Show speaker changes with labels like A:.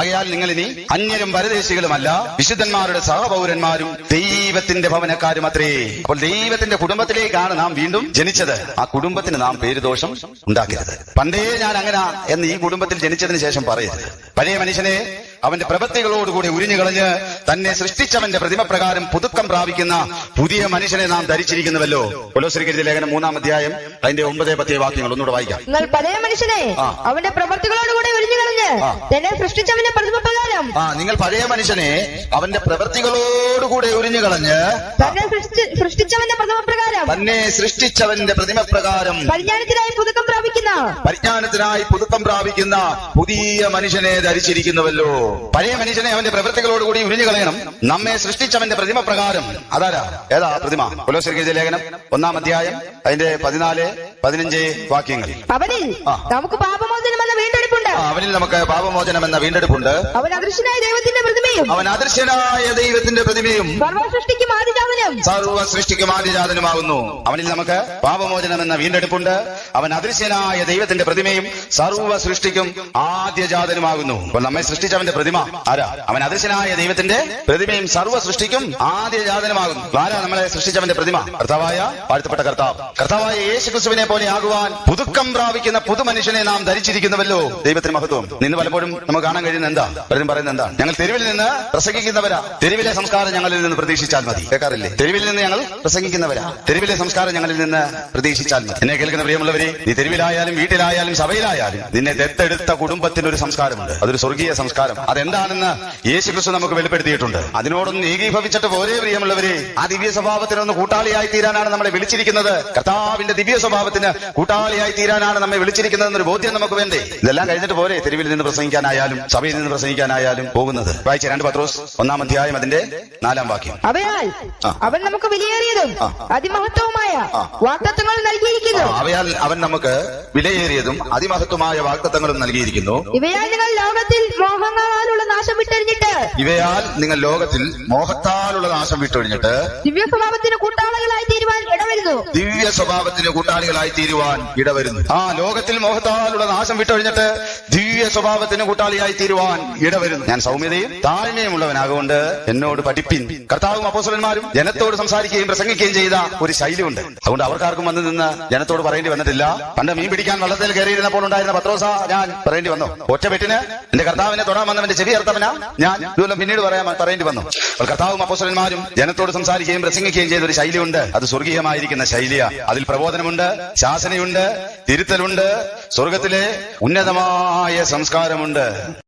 A: ആകയാൽ നിങ്ങൾ ഇനി അന്യരും പരദേശികളുമല്ല, വിശുദ്ധന്മാരുടെ സഹപൗരന്മാരും ദൈവത്തിന്റെ ഭവനക്കാരും അത്രേ. അപ്പോൾ ദൈവത്തിന്റെ കുടുംബത്തിലേക്കാണ് നാം വീണ്ടും ജനിച്ചത്. ആ കുടുംബത്തിന് നാം പേരുദോഷം ഉണ്ടാക്കരുത്. പണ്ടേ ഞാൻ അങ്ങനെ എന്ന് ഈ കുടുംബത്തിൽ ജനിച്ചതിന് ശേഷം പറയരുത്. പഴയ മനുഷ്യനെ അവന്റെ പ്രവൃത്തികളോടുകൂടി ഉരിഞ്ഞുകളഞ്ഞ് തന്നെ സൃഷ്ടിച്ചവന്റെ പ്രതിമപ്രകാരം പുതുക്കം പ്രാപിക്കുന്ന പുതിയ മനുഷ്യനെ നാം ധരിച്ചിരിക്കുന്നുവല്ലോ. കൊലോസ്യർക്കെഴുതിയ ലേഖനം 3-ാം അധ്യായം അതിന്റെ 9-10 വാക്യങ്ങൾ ഒന്നുകൂടെ വായിക്കാം.
B: നിങ്ങൾ പഴയ മനുഷ്യനെ അവന്റെ പ്രവൃത്തികളോടുകൂടി ഉരിഞ്ഞുകളഞ്ഞ് തന്നെ സൃഷ്ടിച്ചവന്റെ പ്രതിമപ്രകാരം
A: നിങ്ങൾ പഴയ മനുഷ്യനെ അവന്റെ പ്രവൃത്തികളോടുകൂടി ഉരിഞ്ഞുകളഞ്ഞ്
B: തന്നെ സൃഷ്ടിച്ചവന്റെ
A: പ്രതിമപ്രകാരം
B: പരിജ്ഞാനത്തിനായി
A: പുതുക്കം പ്രാപിക്കുന്ന പുതിയ മനുഷ്യനെ ധരിച്ചിരിക്കുന്നുവല്ലോ. പഴയ മനുഷ്യനെ അവന്റെ പ്രവൃത്തികളോടുകൂടി ഉരിഞ്ഞു കളയണം. നമ്മെ സൃഷ്ടിച്ചവന്റെ പ്രതിമപ്രകാരം. അതാരാ? ഏതാ പ്രതിമ? കൊലോസ്യർക്കെഴുതിയ ലേഖനം 1-ാം അധ്യായം അതിന്റെ 14-15 വാക്യങ്ങൾ.
B: അവനിൽ നമുക്ക് പാപമോചനം എന്ന വീണ്ടെടുപ്പുണ്ട്.
A: അവനിൽ നമുക്ക് പാപമോചനം എന്ന വീണ്ടെടുപ്പുണ്ട്.
B: അവൻ അദൃശ്യനായ ദൈവത്തിന്റെ പ്രതിമയും സർവ്വ സൃഷ്ടിക്കും
A: ആദിജാതനുമാകുന്നു. അവനിൽ നമുക്ക് പാപമോചനം എന്ന വീണ്ടെടുപ്പുണ്ട്. അവൻ അദൃശ്യനായ ദൈവത്തിന്റെ പ്രതിമയും സർവ്വ സൃഷ്ടിക്കും ആദ്യജാതനുമാകുന്നു. അപ്പോൾ നമ്മെ സൃഷ്ടിച്ചവന്റെ പ്രതിമ ആരാ? അവൻ അദൃശ്യനായ ദൈവത്തിന്റെ പ്രതിമയും സർവ്വ സൃഷ്ടിക്കും ആദ്യജാതനുമാകുന്നു. ആരാ നമ്മളെ സൃഷ്ടിച്ചവന്റെ പ്രതിമ? കർത്താവായ വാഴ്ത്തപ്പെട്ട കർത്താവായ യേശുക്രിസ്തുവിനെ പോലെ ആകുവാൻ പുതുക്കം പ്രാപിക്കുന്ന പുതുമനുഷ്യനെ നാം ധരിച്ചിരിക്കുന്നുവല്ലോ. ദൈവത്തിന് മഹത്വം. നിന്ന് പലപ്പോഴും നമുക്ക് കാണാൻ കഴിയുന്ന എന്താ? പലരും പറയുന്നത് എന്താണ്? ഞങ്ങൾ തെരുവിൽ നിന്ന് പ്രസംഗിക്കുന്നവരാ, തെരുവിലെ സംസ്കാരം ഞങ്ങളിൽ നിന്ന് പ്രതീക്ഷിച്ചാൽ മതി. കേൾക്കാറില്ലേ? തെരുവിൽ നിന്ന് ഞങ്ങൾ പ്രസംഗിക്കുന്നവരാ, തെരുവിലെ സംസ്കാരം ഞങ്ങളിൽ നിന്ന് പ്രതീക്ഷിച്ചാൽ മതി. എന്നെ കേൾക്കുന്ന പ്രിയമുള്ളവരെ, നീ തെരുവിലായാലും വീട്ടിലായാലും സഭയിലായാലും നിന്നെ ദത്തെടുത്ത കുടുംബത്തിനൊരു സംസ്കാരമുണ്ട്. അതൊരു സ്വർഗീയ സംസ്കാരം. അതെന്താണെന്ന് യേശുക്രിസ്തു നമുക്ക് വെളിപ്പെടുത്തിയിട്ടുണ്ട്. അതിനോടൊന്നും ഏകീഭവിച്ചിട്ട് പോരേ പ്രിയമുള്ളവരെ. ആ ദിവ്യ സ്വഭാവത്തിനൊന്ന് കൂട്ടാളിയായി തീരാനാണ് നമ്മളെ വിളിച്ചിരിക്കുന്നത്. കർത്താവിന്റെ ദിവ്യ സ്വഭാവത്തിന് കൂട്ടാളിയായി തീരാനാണ് നമ്മെ വിളിച്ചിരിക്കുന്നതെന്നൊരു ബോധ്യം നമുക്ക് വേണ്ടേ? ഇതെല്ലാം കഴിഞ്ഞിട്ട് പോരെ തെരുവിൽ നിന്ന് പ്രസംഗിക്കാനായാലും സഭയിൽ നിന്ന് പ്രസംഗിക്കാനായാലും പോകുന്നത്? വായിച്ച 2 പത്രോസ് 1-ാം അധ്യായം അതിന്റെ 4-ാം വാക്യം.
B: അവൻ നമുക്ക് വിലയേറിയതും അതിമഹത്വവുമായ വാഗ്ദത്തങ്ങളും നൽകിയിരിക്കുന്നു.
A: അവയാൽ അവൻ നമുക്ക് വിലയേറിയതും അതിമഹത്വമായ വാഗ്ദത്തങ്ങളും നൽകിയിരിക്കുന്നു.
B: ഇവയാൽ നിങ്ങൾ ലോകത്തിൽ മോഹങ്ങളാലുള്ള നാശം വിട്ടൊഴിഞ്ഞിട്ട് ദിവ്യ സ്വഭാവത്തിന് കൂട്ടാളികളായി തീരുവാൻ ഇടവരുന്നു. ലോകത്തിൽ മോഹത്താലുള്ള നാശം വിട്ടൊഴിഞ്ഞിട്ട് ദിവ്യ സ്വഭാവത്തിന് കൂട്ടാളിയായി തീരുവാൻ ഇടവരുന്നു. ഞാൻ സൗമ്യതയും താഴ്മയും ഉള്ളവനാകൊണ്ട് എന്നോട് പഠിപ്പിൻ. കർത്താവും അപ്പോസ്തലന്മാരും ജനത്തോട് സംസാരിക്കുകയും പ്രസംഗിക്കുകയും ചെയ്ത ഒരു ശൈലിയുണ്ട്. അതുകൊണ്ട് അവർക്കാർക്കും വന്ന് നിന്ന് ജനത്തോട് പറയേണ്ടി വന്നിട്ടില്ല. പണ്ട് മീൻ പിടിക്കാൻ വള്ളത്തിൽ കയറിയിരുന്നപ്പോൾ ഉണ്ടായിരുന്ന പത്രോസ ഞാൻ പറയേണ്ടി വന്നു. ഒറ്റപ്പെട്ടിന് എന്റെ കർത്താവിനെ തൊടാൻ വന്നവന്റെ ചെവി അർത്ഥവനാ ഞാൻ. ഇതുപോലെ പിന്നീട് പറയേണ്ടി വന്നു. കർത്താവും അപ്പോസ്തലന്മാരും ജനത്തോട് സംസാരിക്കുകയും പ്രസംഗിക്കുകയും ചെയ്ത ഒരു ശൈലിയുണ്ട്. അത് സ്വർഗീയമായിരിക്കുന്ന ശൈലിയാ. അതിൽ പ്രബോധനമുണ്ട്, ശാസനയുണ്ട്, തിരുത്തലുണ്ട്, സ്വർഗത്തിലെ ഉന്നതമായ സംസ്കാരമുണ്ട്.